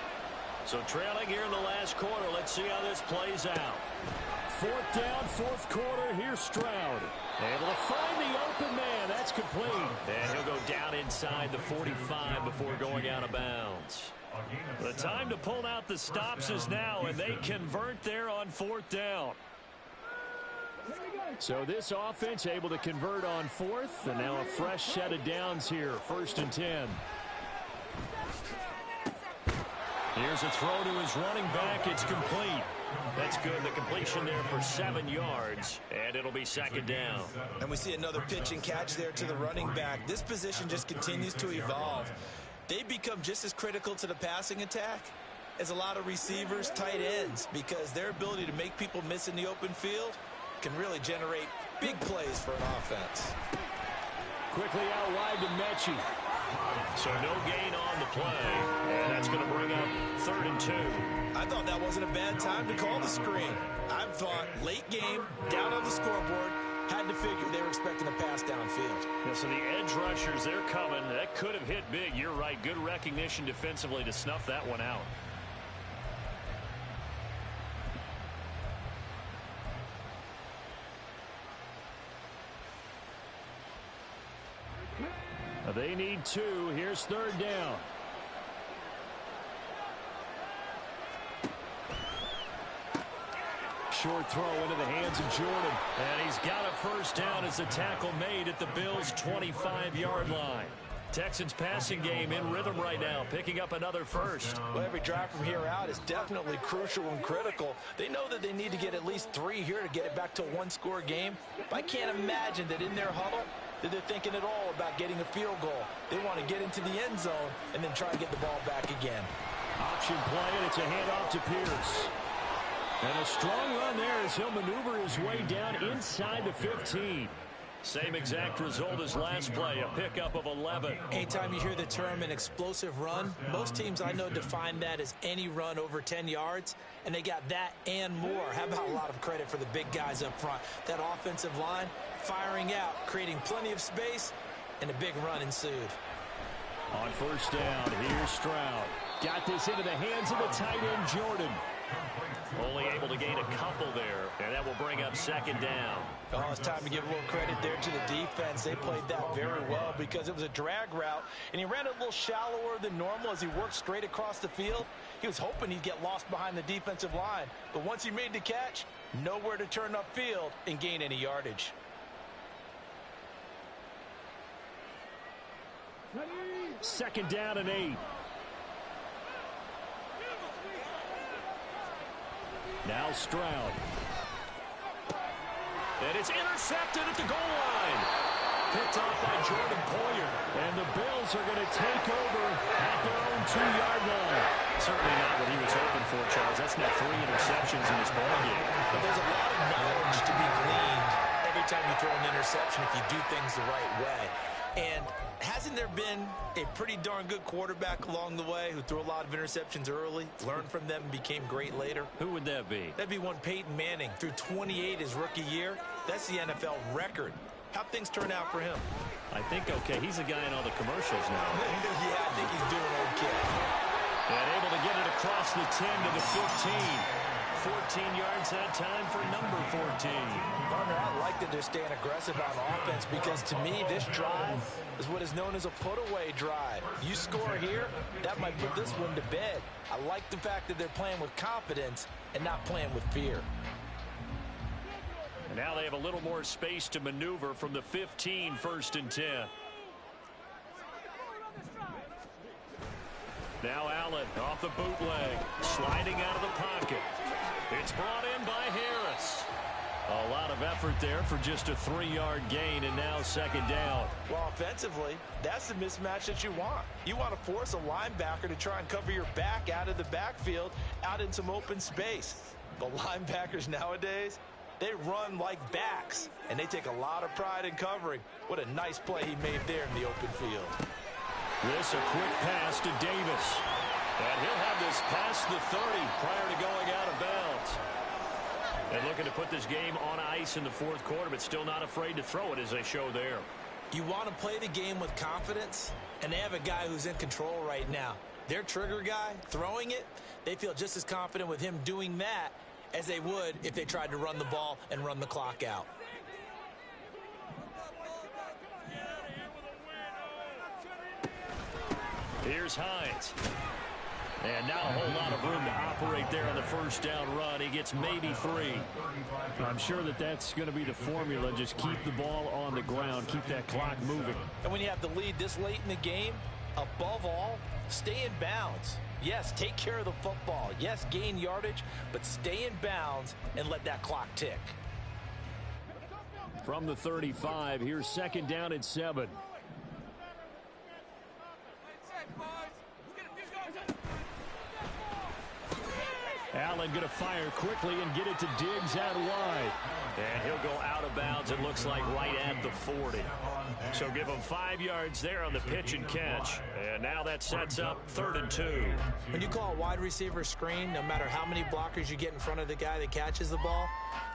S1: So trailing here in the last quarter. Let's see how this plays out. 4th down, 4th quarter. Here's Stroud. Able to find the open man. That's complete. And he'll go down inside the 45 before going out of bounds. The time to pull out the stops is now, and they convert there on 4th down. So this offense able to convert on 4th, and now a fresh set of downs here. 1st and 10. Here's a throw to his running back. It's complete. That's good. The completion there for 7 yards, and it'll be 2nd down.
S2: And we see another pitch and catch there to the running back. This position just continues to evolve. They become just as critical to the passing attack as a lot of receivers, tight ends, because their ability to make people miss in the open field can really generate big plays for an offense.
S1: Quickly out wide to Mechie. So no gain on the play, and that's going to bring up 3rd and 2.
S2: I thought that wasn't a bad time to call the screen. I thought late game, down on the scoreboard, had to figure they were expecting a pass downfield.
S1: Yeah, so the edge rushers, they're coming. That could have hit big. You're right. Good recognition defensively to snuff that one out. They need 2. Here's 3rd down. Short throw into the hands of Jordan. And he's got a 1st down as the tackle made at the Bills' 25-yard line. Texans passing game in rhythm right now, picking up another 1st.
S2: Well, every drive from here out is definitely crucial and critical. They know that they need to get at least 3 here to get it back to a 1-score game. But I can't imagine that in their huddle that they're thinking at all about getting a field goal. They want to get into the end zone and then try and get the ball back again.
S1: Option play, and it's a handoff to Pierce. And a strong run there as he'll maneuver his way down inside the 15. Same exact result as last play, a pickup of 11.
S2: Anytime you hear the term an explosive run, most teams I know define that as any run over 10 yards, and they got that and more. How about a lot of credit for the big guys up front? That offensive line firing out, creating plenty of space, and a big run ensued.
S1: On 1st down, here's Stroud. Got this into the hands of the tight end, Jordan. Only able to gain a couple there, and that will bring up 2nd down.
S2: Oh, it's time to give a little credit there to the defense. They played that very well because it was a drag route, and he ran it a little shallower than normal as he worked straight across the field. He was hoping he'd get lost behind the defensive line, but once he made the catch, nowhere to turn upfield and gain any yardage.
S1: Second down and 8. Now Stroud. And it's intercepted at the goal line. Picked off by Jordan Poyer. And the Bills are going to take over at their own 2-yard line. Certainly not what he was hoping for, Charles. That's now 3 interceptions in this ballgame.
S2: But there's a lot of knowledge to be gleaned every time you throw an interception if you do things the right way. And hasn't there been a pretty darn good quarterback along the way who threw a lot of interceptions early, learned from them, and became great later?
S1: Who would that be?
S2: That'd be one Peyton Manning. Threw 28 his rookie year. That's the NFL record. How'd things turn out for him?
S1: I think okay. He's a guy in all the commercials now.
S2: Yeah, I think he's doing okay.
S1: And able to get it across the 10 to the 15. 14 yards that time for number 14.
S2: Partner, I like that they're staying aggressive on offense because to me, this drive is what is known as a put-away drive. You score here, that might put this one to bed. I like the fact that they're playing with confidence and not playing with fear.
S1: And now they have a little more space to maneuver from the 15, 1st and 10. Now Allen off the bootleg, sliding out of the pocket. It's brought in by Harris. A lot of effort there for just a 3-yard gain, and now 2nd down.
S2: Well, offensively, that's the mismatch that you want. You want to force a linebacker to try and cover your back out of the backfield, out in some open space. But linebackers nowadays, they run like backs, and they take a lot of pride in covering. What a nice play he made there in the open field.
S1: This a quick pass to Davis. And he'll have this past the 30 prior to going out of bounds. And looking to put this game on ice in the 4th quarter, but still not afraid to throw it as they show there.
S2: You want to play the game with confidence, and they have a guy who's in control right now. Their trigger guy, throwing it, they feel just as confident with him doing that as they would if they tried to run the ball and run the clock out.
S1: Here's Hines. And not a whole lot of room to operate there on the 1st down run. He gets maybe 3. I'm sure that that's going to be the formula. Just keep the ball on the ground. Keep that clock moving.
S2: And when you have the lead this late in the game, above all, stay in bounds. Yes, take care of the football. Yes, gain yardage, but stay in bounds and let that clock tick.
S1: From the 35, here's 2nd down and 7. Allen going to fire quickly and get it to Diggs out wide. And he'll go out of bounds, it looks like, right at the 40. So give him 5 yards there on the pitch and catch. And now that sets up 3rd and 2.
S2: When you call a wide receiver screen, no matter how many blockers you get in front of the guy that catches the ball,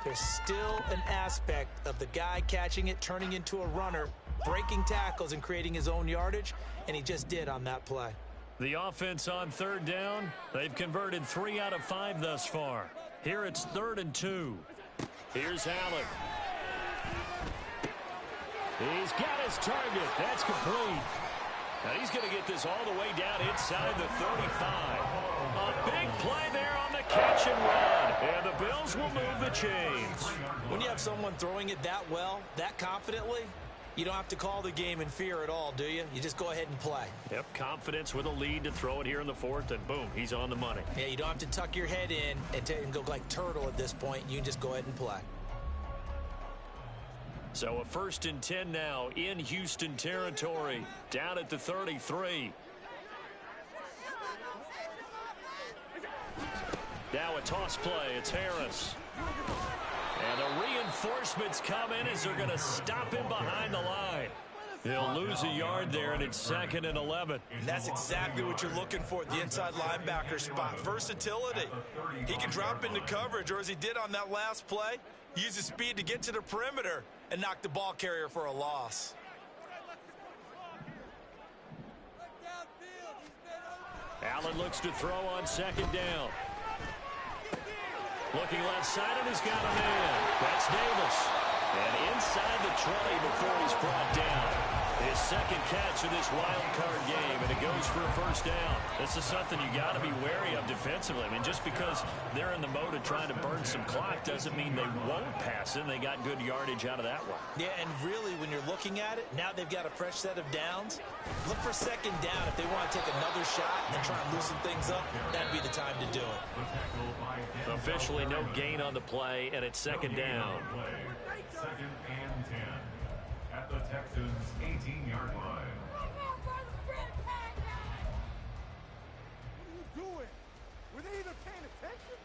S2: there's still an aspect of the guy catching it, turning into a runner, breaking tackles and creating his own yardage, and he just did on that play.
S1: The offense on 3rd down, they've converted 3 out of 5 thus far. Here it's 3rd and 2. Here's Allen. He's got his target. That's complete. Now he's going to get this all the way down inside the 35. A big play there on the catch and run. And the Bills will move the chains.
S2: When you have someone throwing it that well, that confidently, you don't have to call the game in fear at all, do you? You just go ahead and play.
S1: Yep, confidence with a lead to throw it here in the 4th, and boom, he's on the money.
S2: Yeah, you don't have to tuck your head in and go like turtle at this point. You can just go ahead and play.
S1: So a 1st and 10 now in Houston territory, down at the 33. Now a toss play. It's Harris. And the reinforcements come in as they're going to stop him behind the line. He'll lose a yard there, and it's 2nd and 11.
S2: And that's exactly what you're looking for at the inside linebacker spot. Versatility. He can drop into coverage, or as he did on that last play, use his speed to get to the perimeter and knock the ball carrier for a loss.
S1: Allen looks to throw on 2nd down. Looking left side, and he's got a man. That's Davis. And inside the 20 before he's brought down. His 2nd catch of this wild card game, and it goes for a 1st down. This is something you got to be wary of defensively. I mean, just because they're in the mode of trying to burn some clock doesn't mean they won't pass it. They got good yardage out of that one.
S2: Yeah, and really, when you're looking at it, now they've got a fresh set of downs. Look for 2nd down. If they want to take another shot and try and loosen things up, that'd be the time to do it.
S1: Officially no gain on the play, and it's 2nd down.
S3: 2nd and 10. At at the Texans' 18-yard line.
S5: What are you doing? Were they even paying attention?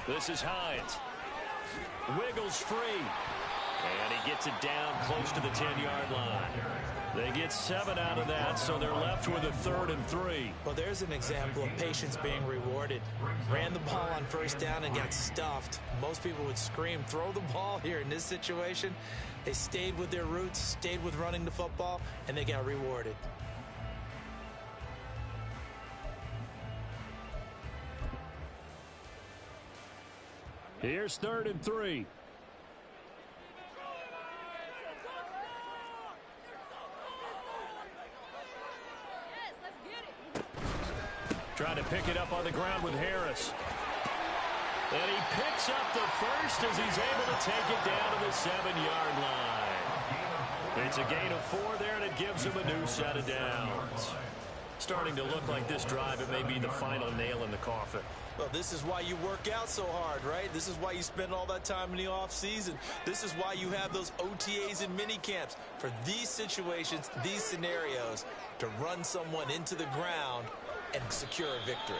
S1: This is Hines. Wiggles free. And he gets it down close to the 10-yard line. They get 7 out of that, so they're left with a 3rd and 3.
S2: Well, there's an example of patience being rewarded. Ran the ball on first down and got stuffed. Most people would scream, throw the ball here. In this situation, they stayed with their roots, stayed with running the football, and they got rewarded.
S1: Here's 3rd and 3.
S4: Yes, let's get it.
S1: Trying to pick it up on the ground with Harris. And he picks up the first as he's able to take it down to the 7-yard line. It's a gain of 4 there, and it gives him a new set of downs. Starting to look like this drive, it may be the final nail in the coffin.
S2: Well, this is why you work out so hard, right? This is why you spend all that time in the offseason. This is why you have those OTAs and mini camps for these situations, these scenarios, to run someone into the ground and secure a victory.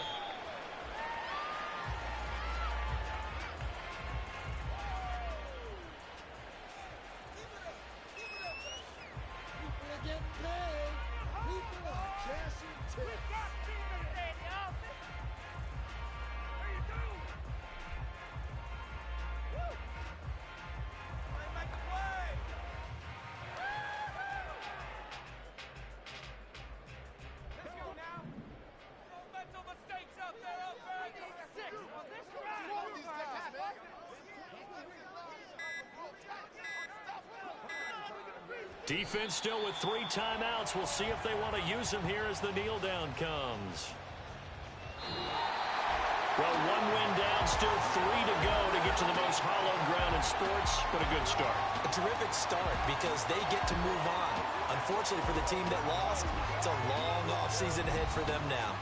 S1: Defense still with 3 timeouts. We'll see if they want to use them here as the kneel down comes. Well, 1 win down, still 3 to go to get to the most hallowed ground in sports, but a good start.
S2: A terrific start because they get to move on. Unfortunately for the team that lost, it's a long offseason ahead for them now.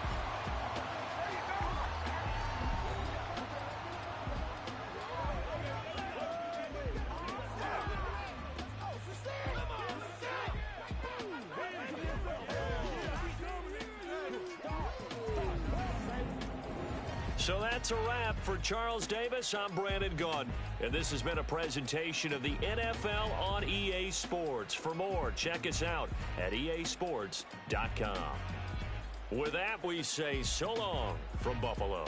S1: So that's a wrap for Charles Davis. I'm Brandon Gaudin, and this has been a presentation of the NFL on EA Sports. For more, check us out at easports.com. With that, we say so long from Buffalo.